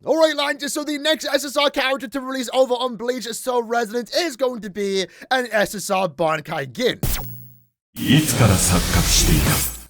Alright, Lantis, so the next SSR character to release over on Bleach Ssr Aizen is going to be an SSR Bankai Gin.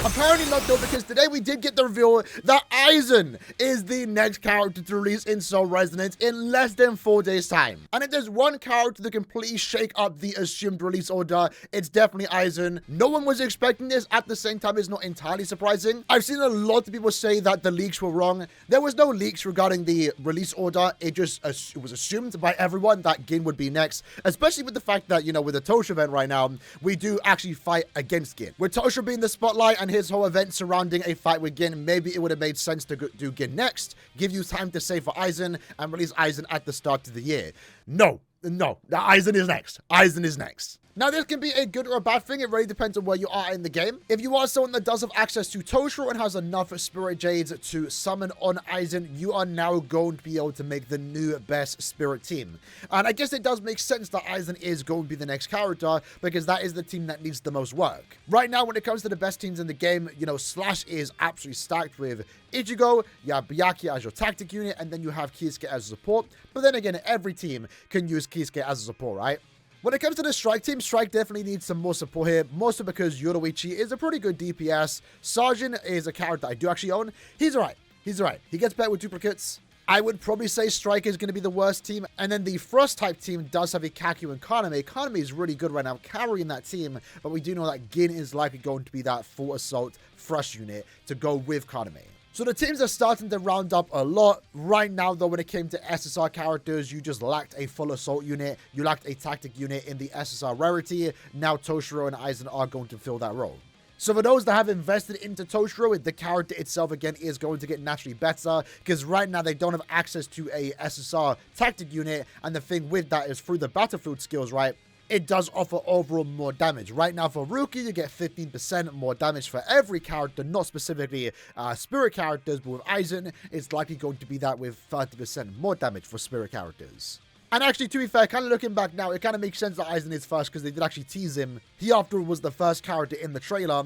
Apparently not though, because today we did get the reveal that Aizen is the next character to release in Ssr Aizen in less than 4 days time. And if there's one character to completely shake up the assumed release order, it's definitely Aizen. No one was expecting this. At the same time, it's not entirely surprising. I've seen a lot of people say that the leaks were wrong. There was no leaks regarding the release order. It was assumed by everyone that Gin would be next, especially with the fact that, you know, with the Tosha event right now, we do actually fight against Gin. With Tosha being the spotlight and his whole event surrounding a fight with Gin, maybe it would have made sense to do Gin next, give you time to save for Aizen, and release Aizen at the start of the year. No, Aizen is next. Aizen is next. Now, this can be a good or a bad thing. It really depends on where you are in the game. If you are someone that does have access to Toshiro and has enough Spirit Jades to summon on Aizen, you are now going to be able to make the new best Spirit team. And I guess it does make sense that Aizen is going to be the next character, because that is the team that needs the most work. Right now, when it comes to the best teams in the game, you know, Slash is absolutely stacked with Ichigo, you have Byakuya as your tactic unit, and then you have Kisuke as a support. But then again, every team can use Kisuke as a support, right? When it comes to the Strike team, Strike definitely needs some more support here, mostly because Yoruichi is a pretty good DPS. Sergeant is a character I do actually own. He's alright. He gets better with duplicates. I would probably say Strike is going to be the worst team. And then the Frost type team does have Ikaku and Kaname. Kaname is really good right now, carrying that team. But we do know that Gin is likely going to be that full assault Frost unit to go with Kaname. So the teams are starting to round up a lot. Right now, though, when it came to SSR characters, you just lacked a full assault unit. You lacked a tactic unit in the SSR rarity. Now Toshiro and Aizen are going to fill that role. So for those that have invested into Toshiro, the character itself, again, is going to get naturally better, because right now they don't have access to a SSR tactic unit. And the thing with that is through the battlefield skills, right? It does offer overall more damage. Right now for Rookie, you get 15% more damage for every character, not specifically Spirit characters, but with Aizen, it's likely going to be that with 30% more damage for Spirit characters. And actually, to be fair, kind of looking back now, it kind of makes sense that Aizen is first, because they did actually tease him. He, after all, was the first character in the trailer.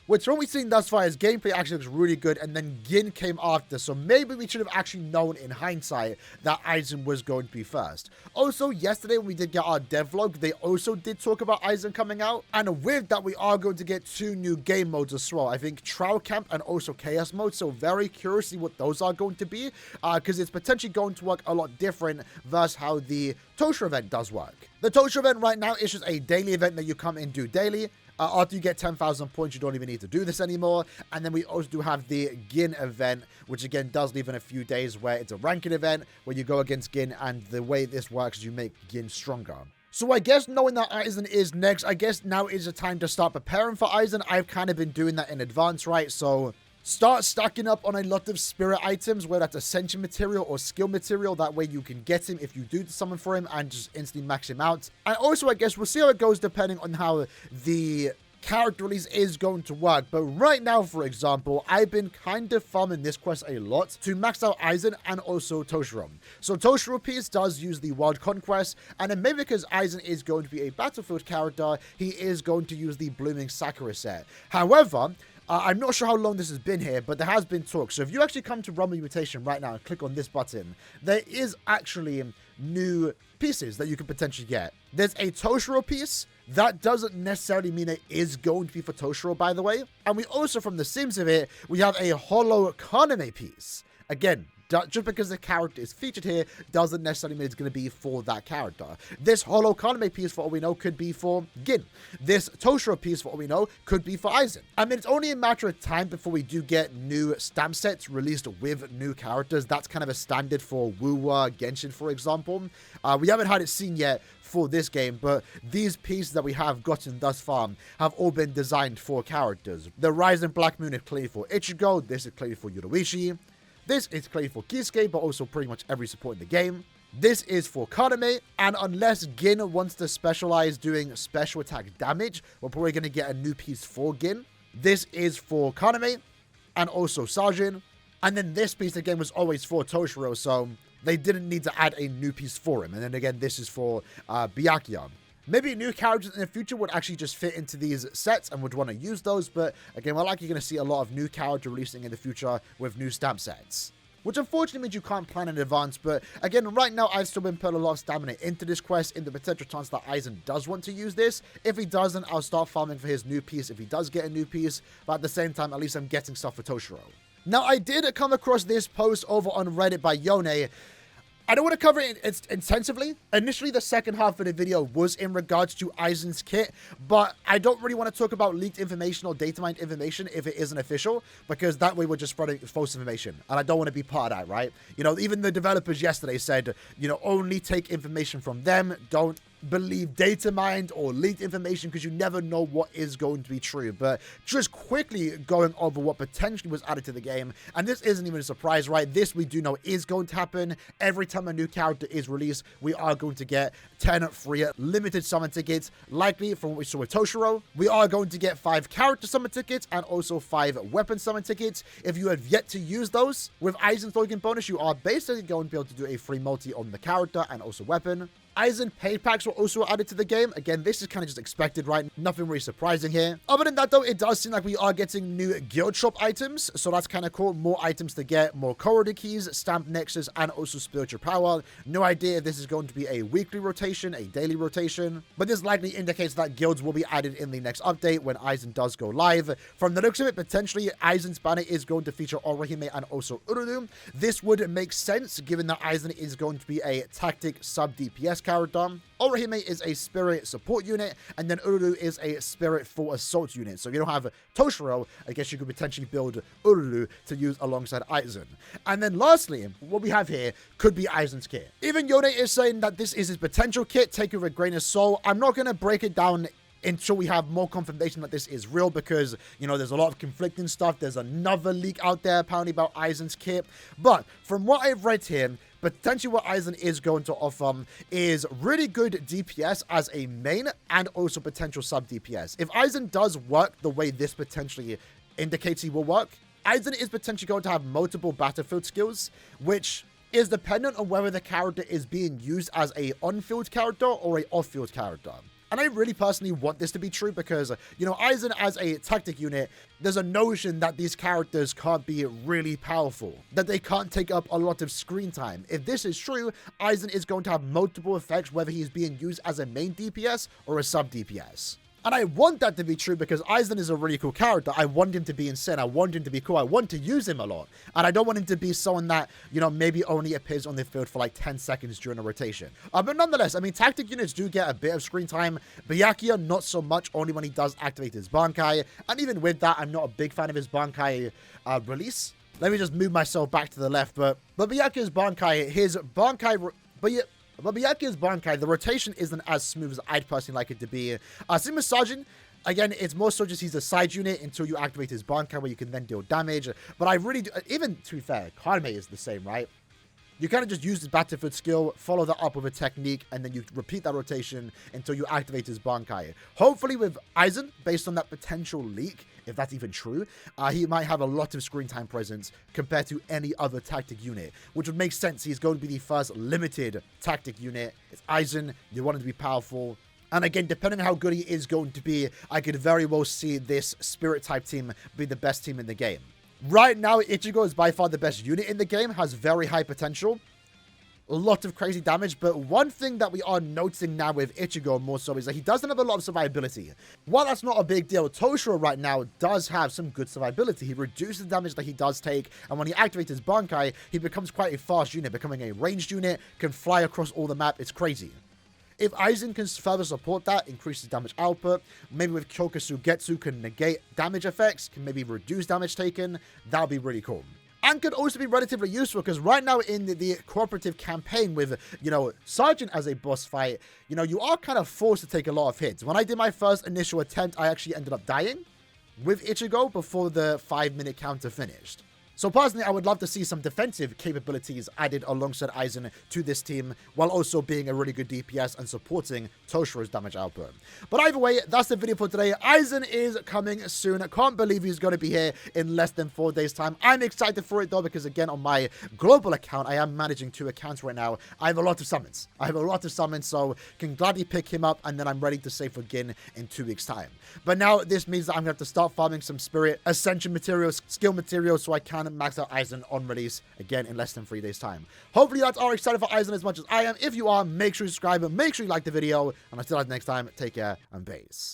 Which, from what we've seen thus far, his gameplay actually looks really good, and then Gin came after, so maybe we should have actually known in hindsight that Aizen was going to be first. Also, yesterday when we did get our devlog, they also did talk about Aizen coming out, and with that, we are going to get 2 new game modes as well. I think Trial Camp and also Chaos Mode, so very curious to see what those are going to be, because it's potentially going to work a lot different versus how the Toshiro event does work. The Toshiro event right now is just a daily event that you come and do daily. After you get 10,000 points, you don't even need to do this anymore. And then we also do have the Gin event, which again does leave in a few days, where it's a ranking event where you go against Gin, and the way this works is you make Gin stronger. So I guess knowing that Aizen is next, I guess now is the time to start preparing for Aizen. I've kind of been doing that in advance, right? So start stacking up on a lot of spirit items, whether that's ascension material or skill material. That way you can get him if you do summon for him and just instantly max him out. And also, I guess we'll see how it goes depending on how the character release is going to work. But right now, for example, I've been kind of farming this quest a lot to max out Aizen and also Toshiro. So Toshiro piece does use the World Conquest, and then maybe because Aizen is going to be a battlefield character, he is going to use the Blooming Sakura set. However, I'm not sure how long this has been here, but there has been talk. So if you actually come to Rumble Mutation right now and click on this button, there is actually new pieces that you can potentially get. There's a Toshiro piece. That doesn't necessarily mean it is going to be for Toshiro, by the way. And we also, from the Sims of it, we have a Hollow Kaname piece. Again, just because the character is featured here doesn't necessarily mean it's going to be for that character. This Hollow Kaname piece, for all we know, could be for Gin. This Toshiro piece, for all we know, could be for Aizen. I mean, it's only a matter of time before we do get new stamp sets released with new characters. That's kind of a standard for Wuwa, Genshin, for example. We haven't had it seen yet for this game, but these pieces that we have gotten thus far have all been designed for characters. The Rising Black Moon is clearly for Ichigo. This is clearly for Yoruichi. This is clearly for Kisuke, but also pretty much every support in the game. This is for Kaname, and unless Gin wants to specialize doing special attack damage, we're probably going to get a new piece for Gin. This is for Kaname, and also Sajin. And then this piece again was always for Toshiro, so they didn't need to add a new piece for him. And then again, this is for Byakuya. Maybe new characters in the future would actually just fit into these sets and would want to use those. But again, we're likely going to see a lot of new character releasing in the future with new stamp sets. which unfortunately means you can't plan in advance. But again, right now, I've still been putting a lot of stamina into this quest in the potential chance that Aizen does want to use this. If he doesn't, I'll start farming for his new piece if he does get a new piece. But at the same time, at least I'm getting stuff for Toshiro. Now, I did come across this post over on Reddit by Yone. I don't want to cover it intensively. Initially, the second half of the video was in regards to Aizen's kit, but I don't really want to talk about leaked information or data mined information if it isn't official, because that way we're just spreading false information, and I don't want to be part of that, right? You know, even the developers yesterday said, you know, only take information from them, don't believe data mined or leaked information, because you never know what is going to be true. But just quickly going over what potentially was added to the game, and this isn't even a surprise, right? This we do know is going to happen. Every time a new character is released, we are going to get 10 free limited summon tickets, likely from what we saw with Toshiro. We are going to get 5 character summon tickets and also 5 weapon summon tickets. If you have yet to use those, with Aizen's token bonus, you are basically going to be able to do a free multi on the character and also weapon. Aizen paid packs were also added to the game. Again, this is kind of just expected, right? Nothing really surprising here. Other than that, though, it does seem like we are getting new guild shop items, so that's kind of cool. More items to get, more corridor keys, stamp nexus, and also spiritual power. No idea if this is going to be a weekly rotation, a daily rotation, but this likely indicates that guilds will be added in the next update when Aizen does go live. From the looks of it, potentially Aizen's banner is going to feature Orihime and also Ururu. This would make sense given that Aizen is going to be a tactic sub DPS character. Orihime is a spirit support unit, and then Ururu is a spirit full assault unit. So if you don't have Toshiro, I guess you could potentially build Ururu to use alongside Aizen. And then lastly, what we have here could be Aizen's kit. Even Yone is saying that this is his potential kit. Take it with a grain of salt. I'm not going to break it down until we have more confirmation that this is real, because, you know, there's a lot of conflicting stuff. There's another leak out there apparently about Aizen's kit. But from what I've read here, potentially what Aizen is going to offer is really good DPS as a main and also potential sub DPS. If Aizen does work the way this potentially indicates he will work, Aizen is potentially going to have multiple battlefield skills, which is dependent on whether the character is being used as a on-field character or a off-field character. And I really personally want this to be true because, you know, Aizen as a tactic unit, there's a notion that these characters can't be really powerful, that they can't take up a lot of screen time. If this is true, Aizen is going to have multiple effects, whether he's being used as a main DPS or a sub DPS. And I want that to be true because Aizen is a really cool character. I want him to be insane. I want him to be cool. I want to use him a lot. And I don't want him to be someone that, you know, maybe only appears on the field for like 10 seconds during a rotation. But nonetheless, I mean, tactic units do get a bit of screen time. Byakuya, not so much, only when he does activate his Bankai. And even with that, I'm not a big fan of his Bankai release. Let me just move myself back to the left. But Byakuya's Bankai, his Bankai... But Byakuya's Bankai, the rotation isn't as smooth as I'd personally like it to be. Same with Sajin. Again, it's more so just he's a side unit until you activate his Bankai, where you can then deal damage. But I really do, even to be fair, Karame is the same, right? You kind of just use his battlefield skill, follow that up with a technique, and then you repeat that rotation until you activate his Bankai. Hopefully with Aizen, based on that potential leak, if that's even true, he might have a lot of screen time presence compared to any other tactic unit, which would make sense. He's going to be the first limited tactic unit. It's Aizen. You want him to be powerful. And again, depending on how good he is going to be, I could very well see this spirit type team be the best team in the game. Right now, Ichigo is by far the best unit in the game, has very high potential. A lot of crazy damage, but one thing that we are noticing now with Ichigo more so is that he doesn't have a lot of survivability. While that's not a big deal, Toshiro right now does have some good survivability. He reduces the damage that he does take, and when he activates his Bankai, he becomes quite a fast unit, becoming a ranged unit, can fly across all the map. It's crazy. If Aizen can further support that, increases damage output, maybe with Kyokusu Getsu can negate damage effects, can maybe reduce damage taken, that would be really cool. And could also be relatively useful because right now in the cooperative campaign with, you know, Sergeant as a boss fight, you know, you are kind of forced to take a lot of hits. When I did my first initial attempt, I actually ended up dying with Ichigo before the 5-minute counter finished. So personally, I would love to see some defensive capabilities added alongside Aizen to this team, while also being a really good DPS and supporting Toshiro's damage output. But either way, that's the video for today. Aizen is coming soon. I can't believe he's going to be here in less than 4 days' time. I'm excited for it though, because again, on my global account, I am managing 2 accounts right now. I have a lot of summons. So can gladly pick him up, and then I'm ready to save for Gin in 2 weeks' time. But now this means that I'm going to have to start farming some spirit ascension materials, skill materials, so I can max out Aizen on release again in less than 3 days time. Hopefully you guys are excited for Aizen as much as I am. If you are, make sure you subscribe and make sure you like the video. And until next time, take care and peace.